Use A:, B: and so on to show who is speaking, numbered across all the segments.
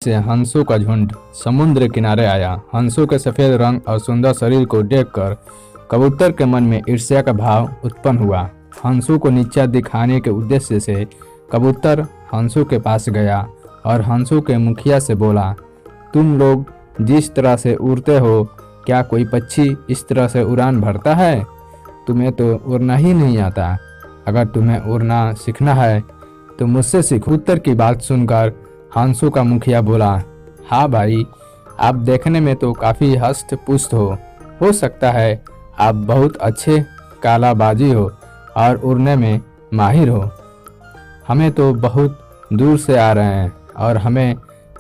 A: से हंसों का झुंड समुद्र किनारे आया। हंसों के सफेद रंग और सुंदर शरीर को देखकर कबूतर के मन में ईर्ष्या का भाव उत्पन्न हुआ। हंसों को नीचा दिखाने के उद्देश्य से कबूतर हंसों के पास गया और हंसों के मुखिया से बोला, तुम लोग जिस तरह से उड़ते हो, क्या कोई पक्षी इस तरह से उड़ान भरता है? तुम्हें तो उड़ना ही नहीं आता। अगर तुम्हें उड़ना सीखना है तो मुझसे सीखो। कबूतर की बात सुनकर हंसों का मुखिया बोला, हाँ भाई, आप देखने में तो काफ़ी हष्ट पुष्ट हो सकता है आप बहुत अच्छे कालाबाजी हो और उड़ने में माहिर हो। हमें तो बहुत दूर से आ रहे हैं और हमें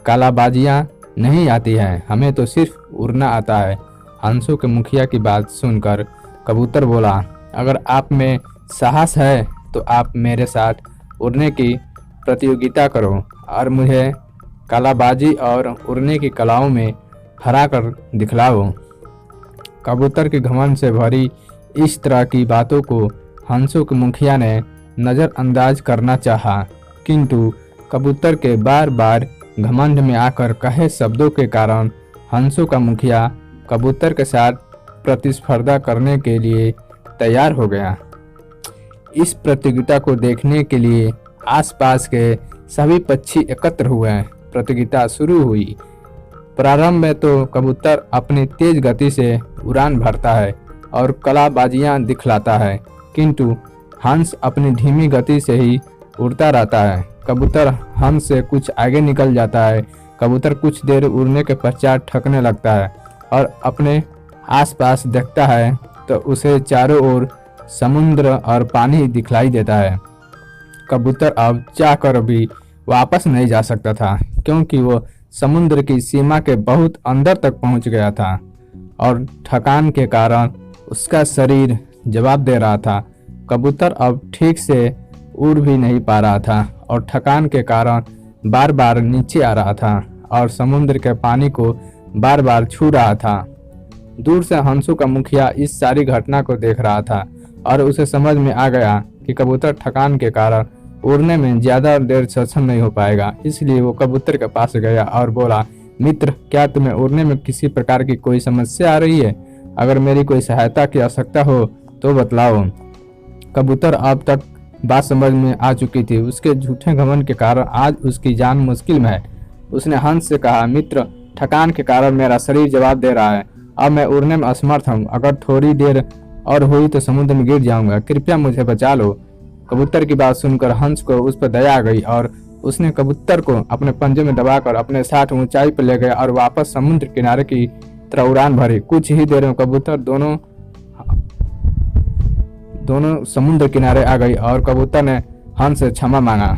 A: कालाबाजियाँ नहीं आती हैं, हमें तो सिर्फ उड़ना आता है। हंसों के मुखिया की बात सुनकर कबूतर बोला, अगर आप में साहस है तो आप मेरे साथ उड़ने की प्रतियोगिता करो और मुझे कालाबाजी और उड़ने की कलाओं में हरा कर दिखलाओ। कबूतर के घमंड से भरी इस तरह की बातों को हंसों के मुखिया ने नज़रअंदाज करना चाहा, किंतु कबूतर के बार बार घमंड में आकर कहे शब्दों के कारण हंसों का मुखिया कबूतर के साथ प्रतिस्पर्धा करने के लिए तैयार हो गया। इस प्रतियोगिता को देखने के लिए आसपास के सभी पक्षी एकत्र हुए। प्रतियोगिता शुरू हुई। प्रारंभ में तो कबूतर अपनी तेज गति से उड़ान भरता है और कलाबाजियां दिखलाता है, किंतु हंस अपनी धीमी गति से ही उड़ता रहता है। कबूतर हंस से कुछ आगे निकल जाता है। कबूतर कुछ देर उड़ने के पश्चात थकने लगता है और अपने आसपास देखता है तो उसे चारों ओर समुद्र और पानी दिखलाई देता है। कबूतर अब चाहकर भी वापस नहीं जा सकता था, क्योंकि वो समुद्र की सीमा के बहुत अंदर तक पहुंच गया था और थकान के कारण उसका शरीर जवाब दे रहा था। कबूतर अब ठीक से उड़ भी नहीं पा रहा था और थकान के कारण बार बार नीचे आ रहा था और समुद्र के पानी को बार बार छू रहा था। दूर से हंसों का मुखिया इस सारी घटना को देख रहा था और उसे समझ में आ गया कि कबूतर थकान के कारण उड़ने में ज़्यादा देर सक्षम नहीं हो पाएगा। इसलिए वो कबूतर के पास गया और बोला, मित्र, क्या तुम्हें उड़ने में किसी प्रकार की कोई समस्या आ रही है? अगर मेरी कोई सहायता की आवश्यकता हो तो बतलाओ। कबूतर अब तक बात समझ में आ चुकी थी। उसके झूठे घमंड के कारण आज उसकी जान मुश्किल में है। उसने हंस से कहा, मित्र, थकान के कारण मेरा शरीर जवाब दे रहा है। अब मैं उड़ने में असमर्थ हूँ। अगर थोड़ी देर और हुई तो समुद्र में गिर जाऊंगा। कृपया मुझे बचा लो। कबूतर की बात सुनकर हंस को उस पर दया आ गई और उसने कबूतर को अपने पंजे में दबाकर अपने साथ ऊंचाई पर ले गया और वापस समुद्र किनारे की तरफ उड़ान भरी। कुछ ही देर में कबूतर दोनों समुद्र किनारे आ गई और कबूतर ने हंस से क्षमा मांगा।